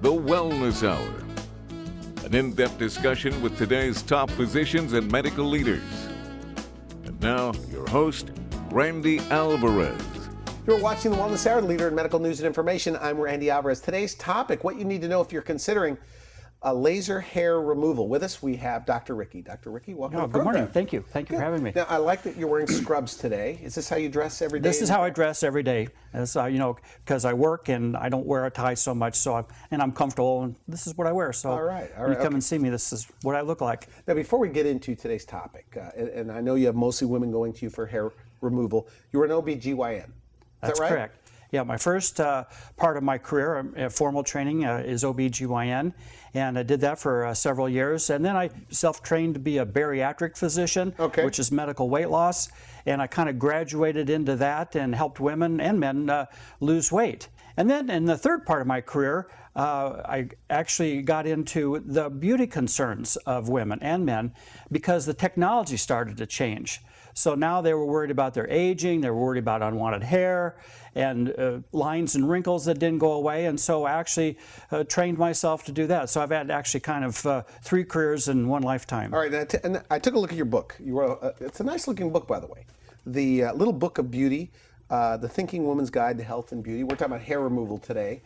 The Wellness Hour. An in-depth discussion with today's top physicians and medical leaders. And now, your host, Randy Alvarez. You're watching The Wellness Hour, leader in medical news and information. I'm Randy Alvarez. Today's topic, what you need to know if you're considering a laser hair removal. With us, we have Dr. Ricke. Dr. Ricke, welcome to the program. Good morning. Thank you. Thank you for having me. Now, I like that you're wearing scrubs today. Is this how you dress every day? This is how I dress every day. As because I work and I don't wear a tie so much, I'm comfortable, and this is what I wear. So all right. When you come and see me, this is what I look like. Now, before we get into today's topic, and I know you have mostly women going to you for hair removal, you're an OB/GYN. That's that right? correct. Yeah, my first part of my career, formal training, is OB/GYN, and I did that for several years. And then I self-trained to be a bariatric physician, which is medical weight loss. And I kind of graduated into that and helped women and men lose weight. And then in the third part of my career, I actually got into the beauty concerns of women and men because the technology started to change. So now they were worried about their aging, they were worried about unwanted hair and lines and wrinkles that didn't go away, and so I actually trained myself to do that. So I've had actually kind of three careers in one lifetime. All right, and I took a look at your book. You wrote, it's a nice looking book, by the way. The Little Book of Beauty, The Thinking Woman's Guide to Health and Beauty. We're talking about hair removal today.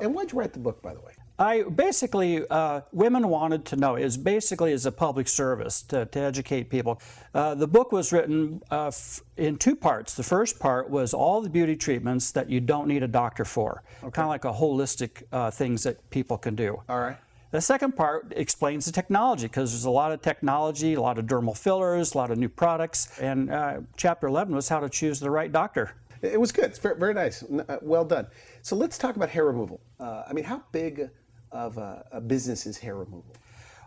And why'd you write the book, by the way? I basically, women wanted to know, is basically as a public service to educate people. The book was written in two parts. The first part was all the beauty treatments that you don't need a doctor for, kind of like a holistic things that people can do. All right. The second part explains the technology, because there's a lot of technology, a lot of dermal fillers, a lot of new products, and chapter 11 was how to choose the right doctor. It was good. It's very nice. Well done. So let's talk about hair removal. How big of a business is hair removal?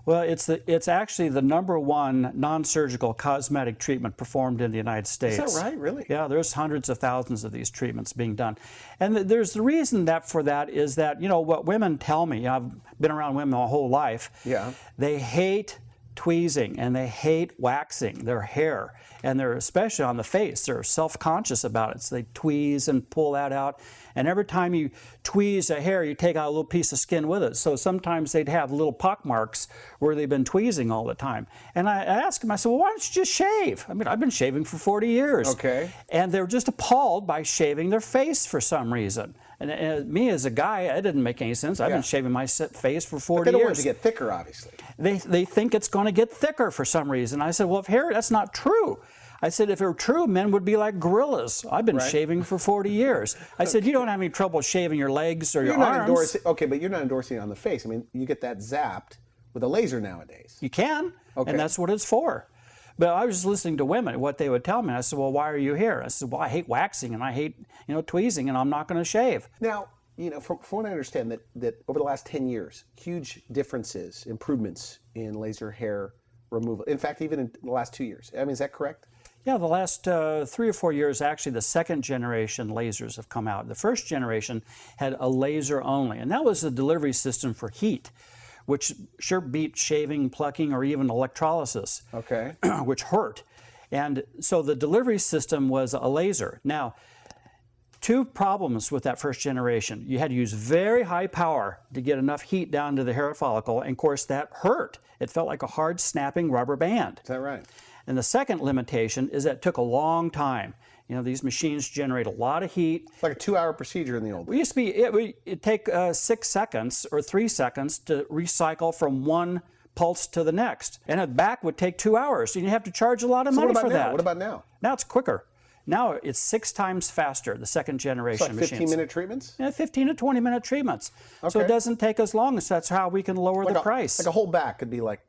Well, it's actually the #1 non-surgical cosmetic treatment performed in the United States. Is that right? Really? Yeah, there's hundreds of thousands of these treatments being done. And there's the reason for that is that, what women tell me, I've been around women my whole life, they hate tweezing and they hate waxing their hair, and they're especially on the face, they're self-conscious about it, so they tweeze and pull that out, and every time you tweeze a hair you take out a little piece of skin with it, so sometimes they'd have little pock marks where they've been tweezing all the time. And I asked them, I said, well, why don't you just shave? I've been shaving for 40 years. And they were just appalled by shaving their face for some reason. And me as a guy, it didn't make any sense. I've been shaving my face for 40 years. But they don't want it to get thicker, obviously. They think it's going to get thicker for some reason. I said, well, that's not true. I said, if it were true, men would be like gorillas. I've been shaving for 40 years. I said, you don't have any trouble shaving your legs or your arms. But you're not endorsing it on the face. You get that zapped with a laser nowadays. You can, and that's what it's for. But I was just listening to women, what they would tell me. I said, well, why are you here? I said, well, I hate waxing and I hate, tweezing, and I'm not going to shave. Now, from what I understand, that over the last 10 years, huge differences, improvements in laser hair removal. In fact, even in the last 2 years. Is that correct? Yeah, the last 3 or 4 years, actually, the second generation lasers have come out. The first generation had a laser only, and that was a delivery system for heat, which sure beat shaving, plucking, or even electrolysis, which hurt. And so the delivery system was a laser. Now, two problems with that first generation. You had to use very high power to get enough heat down to the hair follicle, and of course that hurt. It felt like a hard snapping rubber band. Is that right? And the second limitation is that it took a long time. These machines generate a lot of heat. It's like a 2-hour procedure in the old days. It used to be, it'd take 6 seconds or 3 seconds to recycle from one pulse to the next. And a back would take 2 hours. And you have to charge a lot of money for that. What about now? Now it's quicker. Now it's 6 times faster, the second generation machines. 15-minute treatments? Yeah, 15 to 20-minute treatments. So it doesn't take as long, so that's how we can lower the price. Like a whole back could be like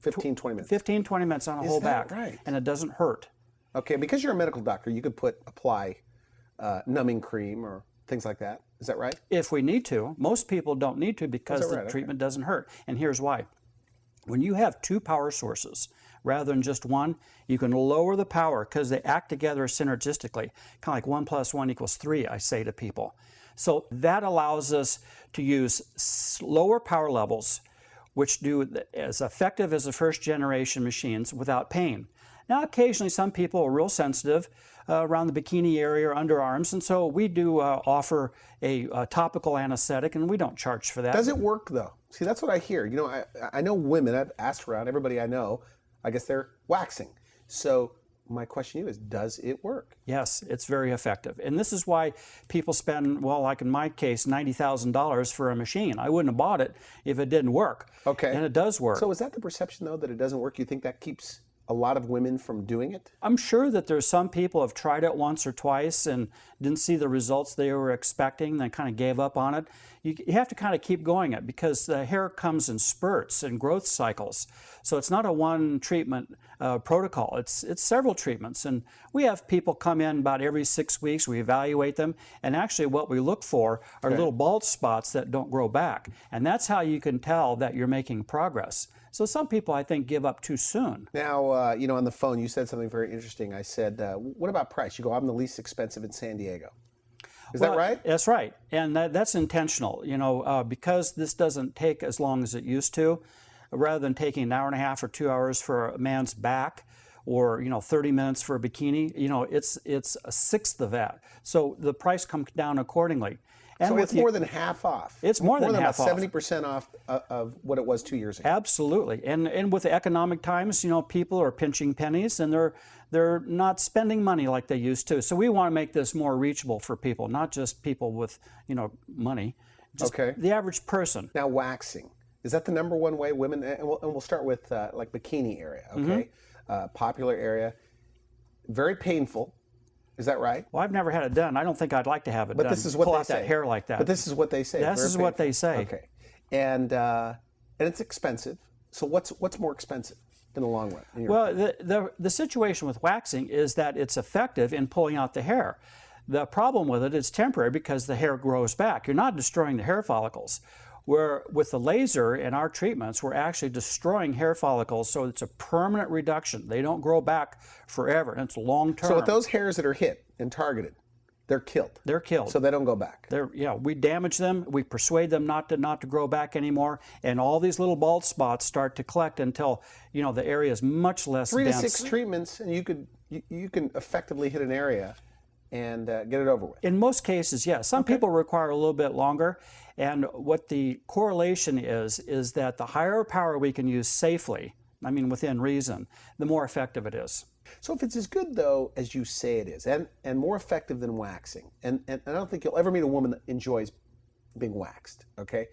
15, 20 minutes. 15, 20 minutes on a whole back. Is that right? And it doesn't hurt. Okay, because you're a medical doctor, you could apply numbing cream or things like that. Is that right? If we need to. Most people don't need to because the treatment doesn't hurt. And here's why. When you have 2 power sources rather than just one, you can lower the power because they act together synergistically. Kind of like 1 + 1 = 3, I say to people. So that allows us to use lower power levels, which do as effective as the first generation machines without pain. Now, occasionally some people are real sensitive around the bikini area or underarms, and so we do offer a topical anesthetic, and we don't charge for that. Does it work though? See, that's what I hear. You know, I know women, I've asked around, everybody I know, I guess they're waxing. So my question to you is, does it work? Yes, it's very effective. And this is why people spend, well, like in my case, $90,000 for a machine. I wouldn't have bought it if it didn't work. Okay. And it does work. So is that the perception, though, that it doesn't work? You think that keeps a lot of women from doing it? I'm sure that there's some people have tried it once or twice and didn't see the results they were expecting, then kind of gave up on it. You have to kind of keep going it because the hair comes in spurts and growth cycles. So it's not a one treatment protocol. It's several treatments. And we have people come in about every 6 weeks. We evaluate them. And actually what we look for are little bald spots that don't grow back. And that's how you can tell that you're making progress. So some people, I think, give up too soon. Now, you know, on the phone, you said something very interesting. I said, what about price? You go, I'm the least expensive in San Diego. Is that right? That's right. And that's intentional, you know, because this doesn't take as long as it used to. Rather than taking an hour and a half or 2 hours for a man's back, or 30 minutes for a bikini, it's a sixth of that. So the price comes down accordingly. And so it's more than half off. It's more than half off. 70% off of what it was 2 years ago. Absolutely. And with the economic times, people are pinching pennies and they're not spending money like they used to. So we want to make this more reachable for people, not just people with, money. Just the average person. Now, waxing. Is that the number one way women, and we'll start with like bikini area, okay? Popular area, very painful. Is that right? Well, I've never had it done. I don't think I'd like to have it done. But this is what Pull they out say. That hair like that. But this is what they say. This is what they say. Okay, and it's expensive. So what's more expensive in the long run? Well, the situation with waxing is that it's effective in pulling out the hair. The problem with it is temporary because the hair grows back. You're not destroying the hair follicles. Where with the laser and our treatments, we're actually destroying hair follicles, so it's a permanent reduction. They don't grow back forever, and it's long term. So with those hairs that are hit and targeted, they're killed. They're killed. So they don't go back. We damage them. We persuade them not to grow back anymore, and all these little bald spots start to collect until the area is much less 3 dense. to 6 treatments, and you can effectively hit an area and get it over with. In most cases, yes. Some people require a little bit longer. And what the correlation is that the higher power we can use safely, I mean within reason, the more effective it is. So if it's as good, though, as you say it is, and more effective than waxing, and I don't think you'll ever meet a woman that enjoys being waxed, okay?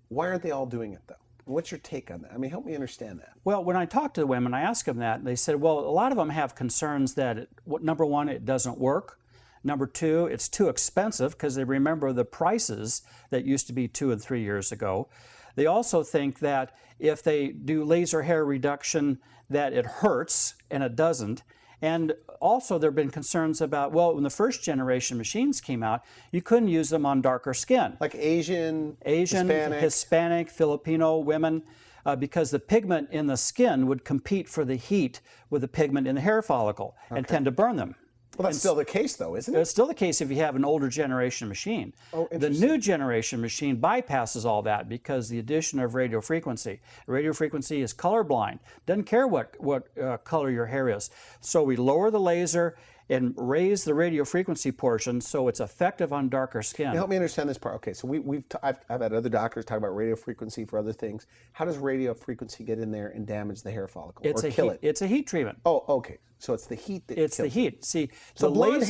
Why aren't they all doing it, though? What's your take on that? I mean, help me understand that. Well, when I talk to the women, I ask them that. They said, well, a lot of them have concerns that, number one, it doesn't work. Number two, it's too expensive because they remember the prices that used to be 2 and 3 years ago. They also think that if they do laser hair reduction, that it hurts, and it doesn't. And also there have been concerns about, well, when the first generation machines came out, you couldn't use them on darker skin. Like Asian, Hispanic, Filipino women, because the pigment in the skin would compete for the heat with the pigment in the hair follicle and tend to burn them. Well, that's still the case, though, isn't it? It's still the case if you have an older generation machine. Oh, the new generation machine bypasses all that because the addition of radio frequency. Radio frequency is colorblind. Doesn't care what color your hair is. So we lower the laser and raise the radio frequency portion so it's effective on darker skin. Now, help me understand this part. Okay, so I've had other doctors talk about radio frequency for other things. How does radio frequency get in there and damage the hair follicle or kill it? It's a heat treatment. Oh, okay. So it's the heat that kills the heat. See, so blonde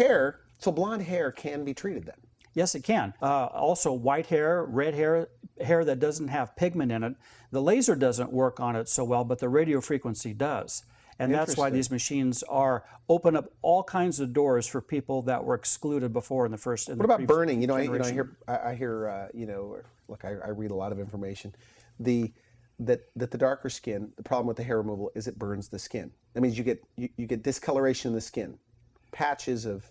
hair can be treated then? Yes, it can. Also, white hair, red hair, hair that doesn't have pigment in it. The laser doesn't work on it so well, but the radio frequency does. And that's why these machines open up all kinds of doors for people that were excluded before in the first. What about burning? I hear. Look, I read a lot of information. That the darker skin, the problem with the hair removal is it burns the skin. That means you get discoloration in the skin, patches of,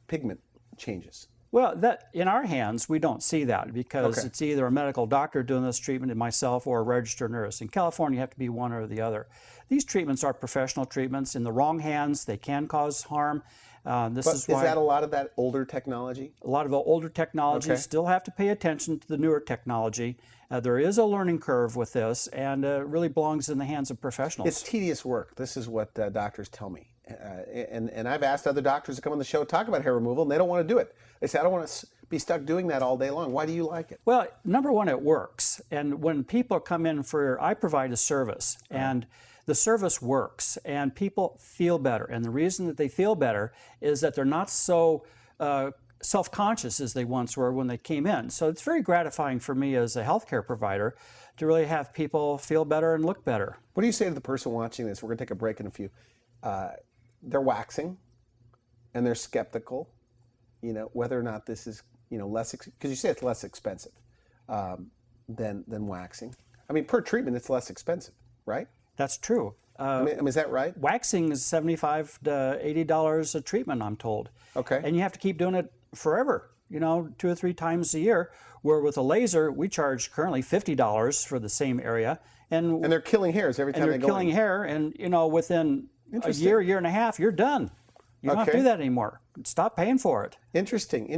pigment changes. Well, that in our hands, we don't see that because it's either a medical doctor doing this treatment and myself or a registered nurse. In California, you have to be one or the other. These treatments are professional treatments. In the wrong hands, they can cause harm. Is that a lot of that older technology? A lot of the older technology still have to pay attention to the newer technology. There is a learning curve with this, and it really belongs in the hands of professionals. It's tedious work. This is what doctors tell me. And I've asked other doctors to come on the show talk about hair removal, and they don't want to do it. They say, I don't want to be stuck doing that all day long. Why do you like it? Well, number one, it works. And when people come in I provide a service, and the service works, and people feel better. And the reason that they feel better is that they're not so self-conscious as they once were when they came in. So it's very gratifying for me as a healthcare provider to really have people feel better and look better. What do you say to the person watching this? We're going to take a break in a few. They're waxing, and they're skeptical, whether or not this is, less, because you say it's less expensive than waxing. I mean, per treatment, it's less expensive, right? That's true. Is that right? Waxing is $75 to $80 a treatment, I'm told. Okay. And you have to keep doing it forever, 2 or 3 times a year, where with a laser, we charge currently $50 for the same area. And they're killing hairs every time they go in. And they're killing hair, and, within a year and a half, you're done. You don't have to do that anymore. Stop paying for it. Interesting.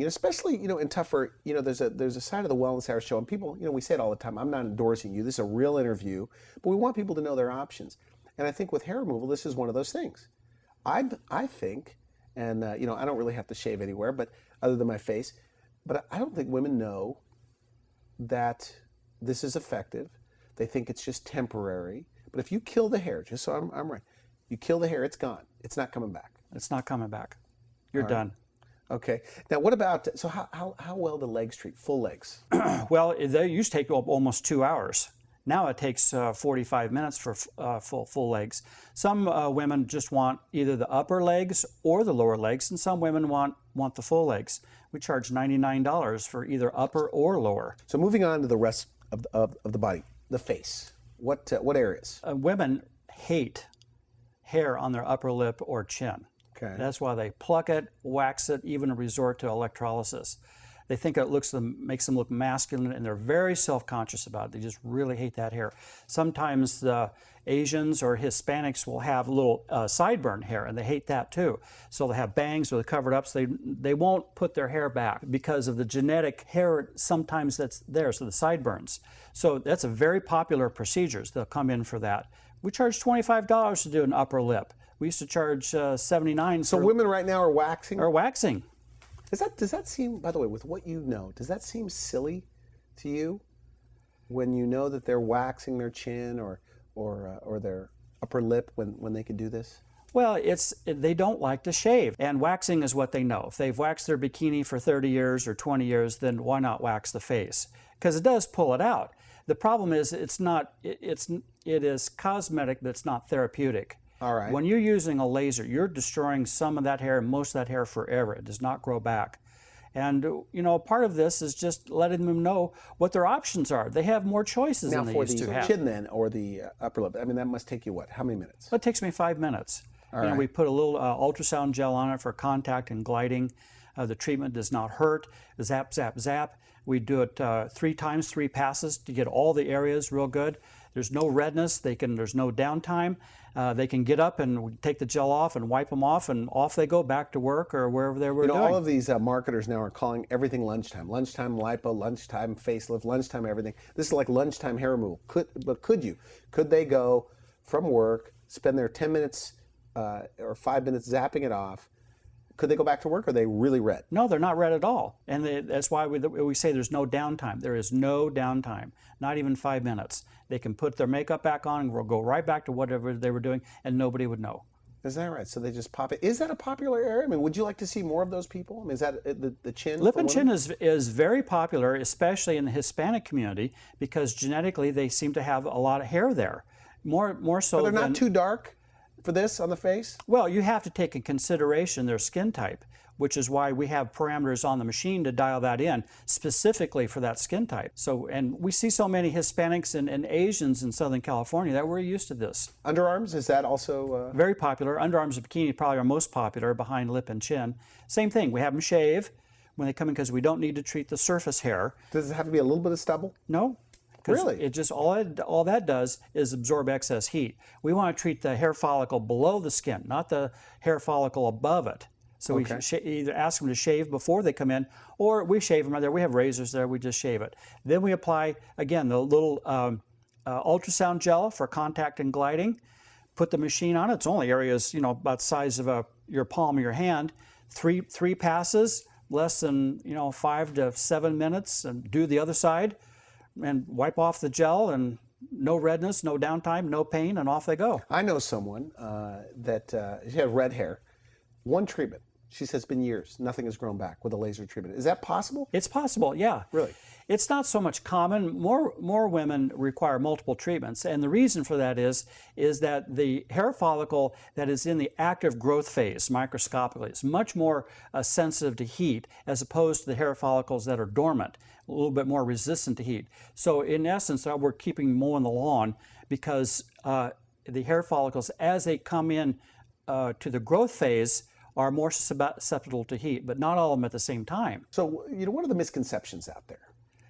Especially, in tougher, there's a side of the Wellness Hour show, and people, we say it all the time, I'm not endorsing you. This is a real interview, but we want people to know their options. And I think with hair removal, this is one of those things. I think, and, I don't really have to shave anywhere, but other than my face, but I don't think women know that this is effective. They think it's just temporary. But if you kill the hair, just so I'm right, you kill the hair, it's gone. It's not coming back. It's not coming back. You're done. Okay. Now, what about, so how well do legs treat, full legs? Well, they used to take almost 2 hours. Now it takes 45 minutes for full legs. Some women just want either the upper legs or the lower legs, and some women want the full legs. We charge $99 for either upper or lower. So moving on to the rest of the body, the face. What areas? Women hate hair on their upper lip or chin. Okay. That's why they pluck it, wax it, even resort to electrolysis. They think it makes them look masculine, and they're very self-conscious about it. They just really hate that hair. Sometimes the Asians or Hispanics will have a little sideburn hair, and they hate that too. So they have bangs or covered up, so they won't put their hair back because of the genetic hair sometimes that's there, so the sideburns. So that's a very popular procedure. They'll come in for that. We charge $25 to do an upper lip. We used to charge $79. So women right now are waxing? Are waxing. Does that seem, by the way, with what you know, does that seem silly to you when you know that they're waxing their chin or their upper lip when they could do this? Well, they don't like to shave, and waxing is what they know. If they've waxed their bikini for 30 years or 20 years, then why not wax the face? Because it does pull it out. The problem is it is cosmetic, but it's not therapeutic. All right. When you're using a laser, you're destroying some of that hair, most of that hair forever. It does not grow back. And, part of this is just letting them know what their options are. They have more choices than they used to have. Now, for the chin then, or the upper lip, I mean, that must take you what? How many minutes? It takes me 5 minutes. All right. We put a little ultrasound gel on it for contact and gliding. The treatment does not hurt. Zap, zap, zap. We do it 3 times, 3 passes to get all the areas real good. There's no redness. There's no downtime. They can get up and take the gel off and wipe them off, and off they go back to work or wherever they were doing. All of these marketers now are calling everything lunchtime. Lunchtime lipo, lunchtime facelift, lunchtime everything. This is like lunchtime hair removal. Could they go from work, spend their 10 minutes or 5 minutes zapping it off? Could they go back to work, or are they really red? No, they're not red at all. And that's why we say there's no downtime. There is no downtime, not even 5 minutes. They can put their makeup back on and go right back to whatever they were doing, and nobody would know. Is that right? So they just pop it. Is that a popular area? I mean, would you like to see more of those people? I mean, is that the chin? Lip and chin is very popular, especially in the Hispanic community, because genetically they seem to have a lot of hair there. More so. But they're not too dark for this on the face? Well, you have to take in consideration their skin type, which is why we have parameters on the machine to dial that in specifically for that skin type. So, and we see so many Hispanics and Asians in Southern California that we're used to this. Underarms, is that also? Very popular. Underarms and bikini probably are most popular behind lip and chin. Same thing, we have them shave when they come in because we don't need to treat the surface hair. Does it have to be a little bit of stubble? No. Really? It just all that does is absorb excess heat. We want to treat the hair follicle below the skin, not the hair follicle above it. So we either ask them to shave before they come in, or we shave them right there. We have razors there, we just shave it. Then we apply, again, the little ultrasound gel for contact and gliding. Put the machine on it. It's only areas, about the size of your palm of your hand. Three passes, less than 5 to 7 minutes, and do the other side, and wipe off the gel, and no redness, no downtime, no pain, and off they go. I know someone that she had red hair. One treatment. She says it's been years. Nothing has grown back with a laser treatment. Is that possible? It's possible, yeah. Really? It's not so much common. More women require multiple treatments, and the reason for that is that the hair follicle that is in the active growth phase, microscopically, is much more sensitive to heat as opposed to the hair follicles that are dormant, a little bit more resistant to heat. So in essence, we're keeping mowing the lawn because the hair follicles, as they come in to the growth phase, are more susceptible to heat, but not all of them at the same time. So, what are the misconceptions out there?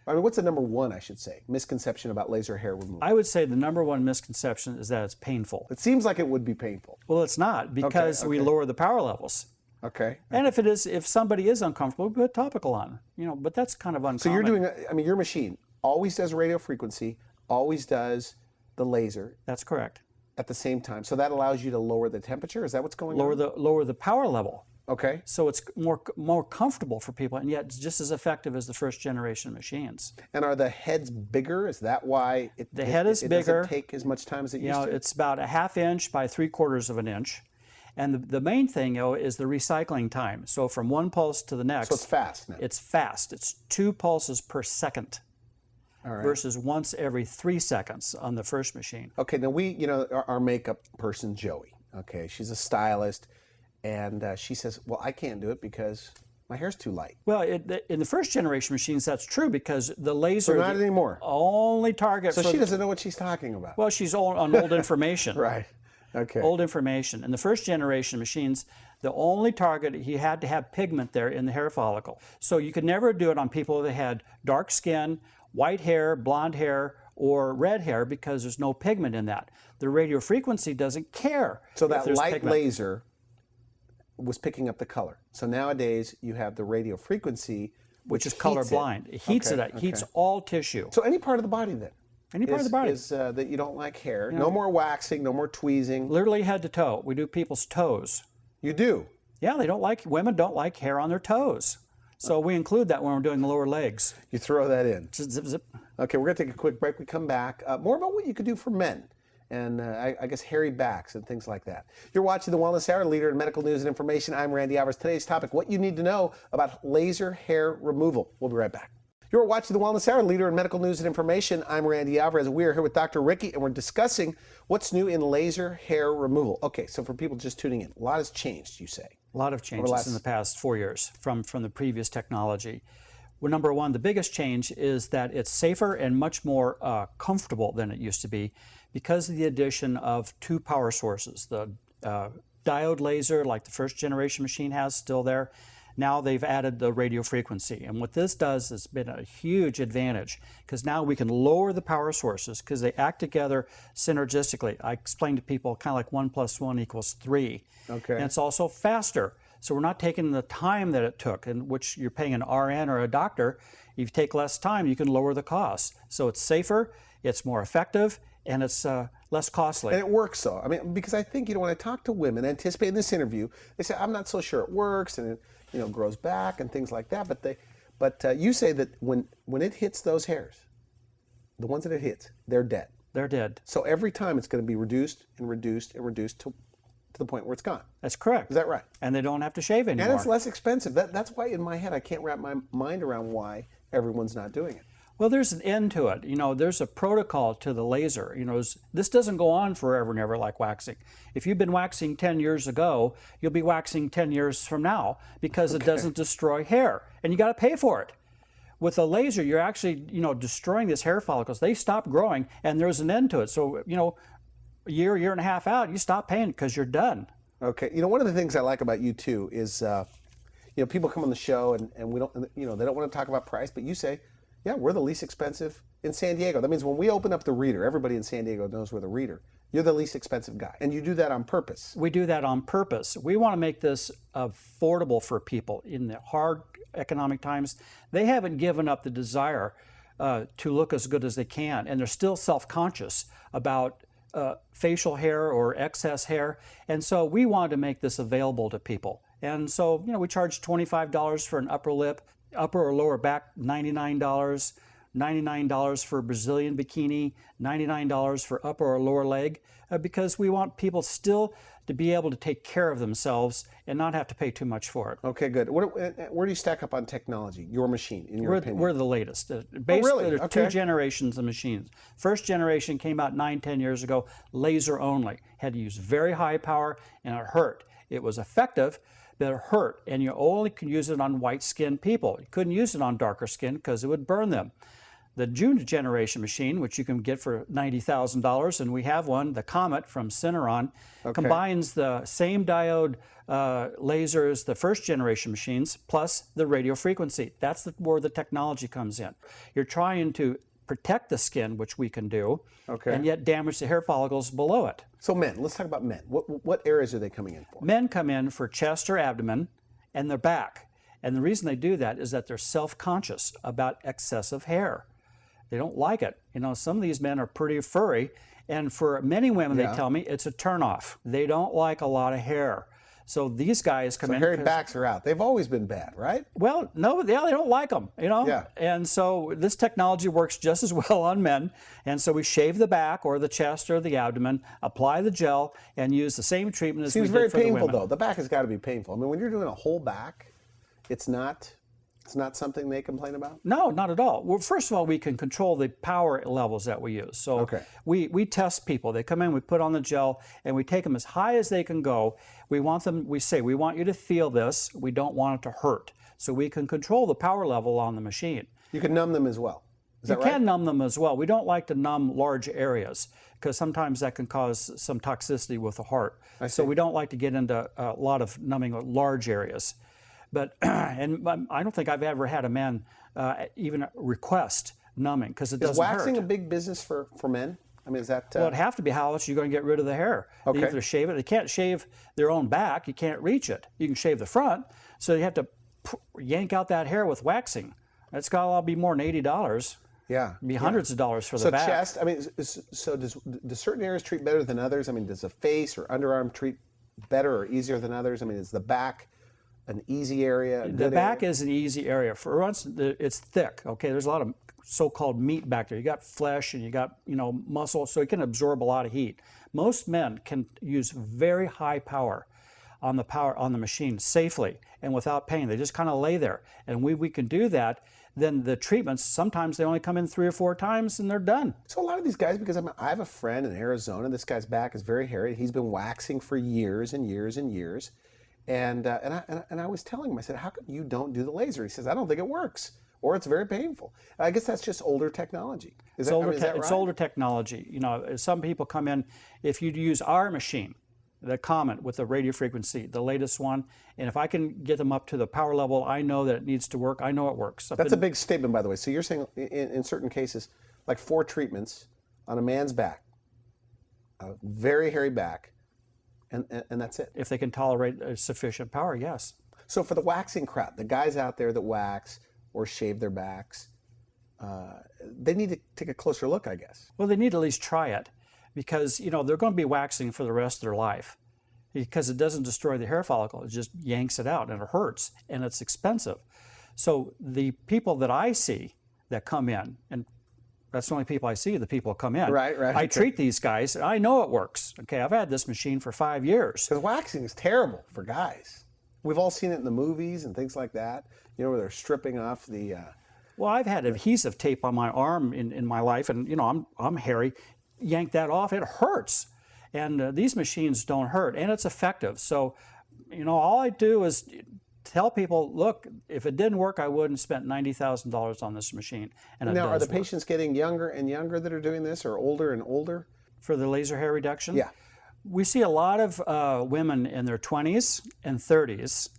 I mean, what's the number one, I should say, misconception about laser hair removal? I would say the number one misconception is that it's painful. It seems like it would be painful. Well, it's not, because we lower the power levels. Okay. And if somebody is uncomfortable, put topical on, but that's kind of uncommon. So you're doing, your machine always does radio frequency, always does the laser. That's correct. At the same time. So that allows you to lower the temperature? Is that what's going on? Lower the power level. Okay. So it's more comfortable for people, and yet it's just as effective as the first generation machines. And are the heads bigger? Is that why the head is bigger? Doesn't take as much time as it used to? It's about a 1/2 inch by 3/4 of an inch. And the main thing, is the recycling time. So from one pulse to the next. So it's fast now. It's fast. It's 2 pulses per second. All right. Versus once every 3 seconds on the first machine. Okay, now our makeup person, Joey, okay, she's a stylist, and she says, well, I can't do it because my hair's too light. Well, in the first generation machines, that's true, because the laser... So not anymore. Only target So she doesn't know what she's talking about. Well, she's on old information. Right, okay. Old information. In the first generation machines, the only target, he had to have pigment there in the hair follicle. So you could never do it on people that had dark skin, white hair, blonde hair, or red hair, because there's no pigment in that. The radio frequency doesn't care. So that light pigment. laser was picking up the color. So nowadays you have the radio frequency, which is color blind. It heats it. Heats all tissue. So any part of the body then? Any part of the body. Is that you don't like hair. No more waxing, no more tweezing. Literally head to toe. We do people's toes. You do? Yeah, women don't like hair on their toes. So we include that when we're doing the lower legs. You throw that in. Zip, zip, zip. Okay, we're going to take a quick break. We come back. More about what you could do for men and I guess hairy backs and things like that. You're watching The Wellness Hour, leader in medical news and information. I'm Randy Alvarez. Today's topic, what you need to know about laser hair removal. We'll be right back. You're watching The Wellness Hour, leader in medical news and information. I'm Randy Alvarez. We are here with Dr. Ricke, and we're discussing what's new in laser hair removal. Okay, so for people just tuning in, a lot has changed, you say. A lot of changes in the past 4 years from the previous technology. Well, number one, the biggest change is that it's safer and much more comfortable than it used to be because of the addition of 2 power sources. The diode laser, like the first generation machine has, still there. Now they've added the radio frequency. And what this does has been a huge advantage, because now we can lower the power sources because they act together synergistically. I explain to people kind of like 1 + 1 = 3. Okay. And it's also faster. So we're not taking the time that it took, in which you're paying an RN or a doctor. If you take less time, you can lower the cost. So it's safer, it's more effective, and it's less costly. And it works, though. I mean, because I think, when I talk to women, anticipating this interview, they say, I'm not so sure it works, and it, grows back and things like that. But you say that when it hits those hairs, the ones that it hits, they're dead. They're dead. So every time it's going to be reduced and reduced and reduced to the point where it's gone. That's correct. Is that right? And they don't have to shave anymore. And it's less expensive. That's why in my head I can't wrap my mind around why everyone's not doing it. Well, there's an end to it. There's a protocol to the laser. This doesn't go on forever and ever like waxing. If you've been waxing 10 years ago, you'll be waxing 10 years from now because it doesn't destroy hair, and you got to pay for it. With a laser, you're actually, destroying these hair follicles. They stop growing, and there's an end to it. So, a year and a half out, you stop paying because you're done. Okay. One of the things I like about you too is, people come on the show and we don't, they don't want to talk about price, but you say, yeah, we're the least expensive in San Diego. That means when we open up the reader, everybody in San Diego knows we're the reader. You're the least expensive guy, and you do that on purpose. We do that on purpose. We want to make this affordable for people in the hard economic times. They haven't given up the desire to look as good as they can, and they're still self-conscious about facial hair or excess hair, and so we wanted to make this available to people. And so, we charge $25 for an upper lip, upper or lower back, $99, $99 for a Brazilian bikini, $99 for upper or lower leg, because we want people still to be able to take care of themselves and not have to pay too much for it. Okay, good. Where do you stack up on technology, your machine, in your opinion? We're the latest. Basically, really? there's Okay. 2 generations of machines. First generation came out 9-10 years ago, laser only. Had to use very high power, and it hurt. It was effective, but it hurt, and you only could use it on white-skinned people. You couldn't use it on darker skin because it would burn them. The June generation machine, which you can get for $90,000, and we have one, the Comet from Cineron, combines the same diode lasers, the first generation machines, plus the radio frequency. That's where the technology comes in. You're trying to protect the skin, which we can do, and yet damage the hair follicles below it. So men, let's talk about men. What areas are they coming in for? Men come in for chest or abdomen and their back. And the reason they do that is that they're self-conscious about excessive hair. They don't like it. Some of these men are pretty furry, and for many women, they tell me it's a turnoff. They don't like a lot of hair. So these guys come in. Hairy backs are out. They've always been bad, right? Well, no, they don't like them, Yeah. And so this technology works just as well on men. And so we shave the back or the chest or the abdomen, apply the gel, and use the same treatment as we did for the women. Seems very painful, though. The back has got to be painful. I mean, when you're doing a whole back, it's not something they complain about? No, not at all. Well, first of all, we can control the power levels that we use. So we test people. They come in, we put on the gel, and we take them as high as they can go. We want you to feel this. We don't want it to hurt. So we can control the power level on the machine. You can numb them as well. Is that right? You can numb them as well. We don't like to numb large areas because sometimes that can cause some toxicity with the heart. So we don't like to get into a lot of numbing of large areas. But and I don't think I've ever had a man even request numbing because it doesn't hurt. Is waxing a big business for men? I mean, is that... Well, it'd have to be. How else are you going to get rid of the hair? They either shave it. They can't shave their own back. You can't reach it. You can shave the front. So you have to yank out that hair with waxing. That's got to be more than $80. Yeah. It'd be hundreds of dollars for the back. So chest, I mean, so do certain areas treat better than others? I mean, does the face or underarm treat better or easier than others? I mean, is the back an easy area? The back is an easy area. For once, it's thick. Okay, there's a lot of so-called meat back there. You got flesh and you got muscle, so it can absorb a lot of heat. Most men can use very high power on the machine safely and without pain. They just kind of lay there, and we can do that. Then the treatments, sometimes they only come in 3 or 4 times and they're done. So a lot of these guys, because I have a friend in Arizona. This guy's back is very hairy. He's been waxing for years and years and years. And I was telling him, I said, how come you don't do the laser? He says, I don't think it works, or it's very painful. And I guess that's just older technology. Is that right? It's older technology. Some people come in, if you use our machine, the Comet with the radio frequency, the latest one, and if I can get them up to the power level I know that it needs to work, I know it works. That's a big statement, by the way. So you're saying in certain cases, like 4 treatments on a man's back, a very hairy back, and that's it. If they can tolerate sufficient power, yes. So for the waxing crowd, the guys out there that wax or shave their backs, they need to take a closer look, I guess. Well, they need to at least try it because, they're going to be waxing for the rest of their life because it doesn't destroy the hair follicle. It just yanks it out and it hurts and it's expensive. So the people that I see that come in, and that's the only people I see, the people that come in. Right. I treat these guys, and I know it works. Okay, I've had this machine for 5 years. Because waxing is terrible for guys. We've all seen it in the movies and things like that, where they're stripping off the... Well, I've had adhesive tape on my arm in my life, and, I'm hairy. Yank that off, it hurts. And these machines don't hurt, and it's effective. So, all I do is tell people, look, if it didn't work, I wouldn't have spent $90,000 on this machine. And now, are the patients getting younger and younger that are doing this, or older and older? For the laser hair reduction? Yeah. We see a lot of women in their 20s and 30s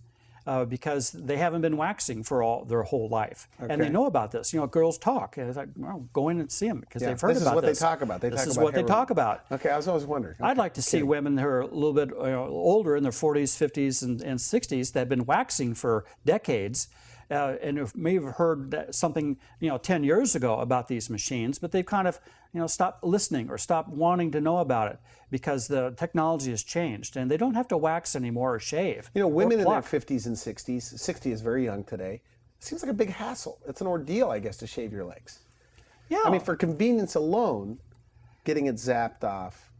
because they haven't been waxing for their whole life. Okay. And they know about this. Girls talk. And it's like, well, go in and see them because they've heard about this. This is what they talk about. This is what they talk about. Okay, I was always wondering. Okay. I'd like to see women who are a little bit older, in their 40s, 50s, and 60s, that have been waxing for decades, and who may have heard something 10 years ago about these machines, but they've kind of stopped listening or stopped wanting to know about it because the technology has changed and they don't have to wax anymore or shave. Women in their 50s and 60s, 60 is very young today. It seems like a big hassle. It's an ordeal, I guess, to shave your legs. Yeah. I mean, for convenience alone, getting it zapped off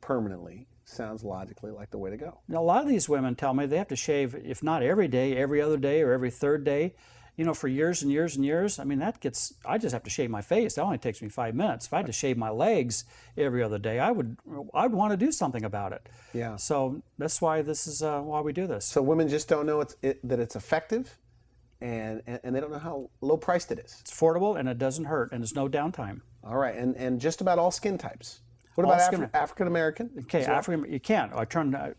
permanently sounds logically like the way to go. Now, a lot of these women tell me they have to shave, if not every day, every other day or every third day, for years and years and years. I mean, I just have to shave my face. That only takes me 5 minutes. If I had to shave my legs every other day, I'd want to do something about it. Yeah. So that's why this is why we do this. So women just don't know that it's effective, and they don't know how low priced it is. It's affordable and it doesn't hurt and there's no downtime. All right, and just about all skin types. What about African American? Okay, African, you can't.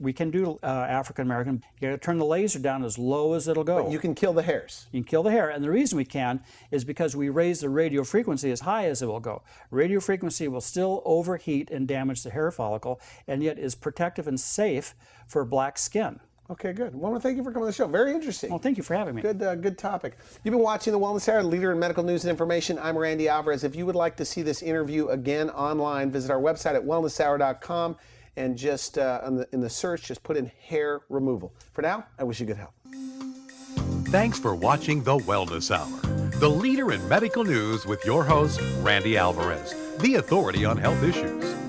We can do African American. You got to turn the laser down as low as it'll go. But you can kill the hairs. You can kill the hair, and the reason we can is because we raise the radio frequency as high as it will go. Radio frequency will still overheat and damage the hair follicle, and yet is protective and safe for black skin. Okay, good. Well, thank you for coming on the show. Very interesting. Well, thank you for having me. Good topic. You've been watching The Wellness Hour, leader in medical news and information. I'm Randy Alvarez. If you would like to see this interview again online, visit our website at wellnesshour.com and just in the search, just put in hair removal. For now, I wish you good health. Thanks for watching The Wellness Hour, the leader in medical news with your host, Randy Alvarez, the authority on health issues.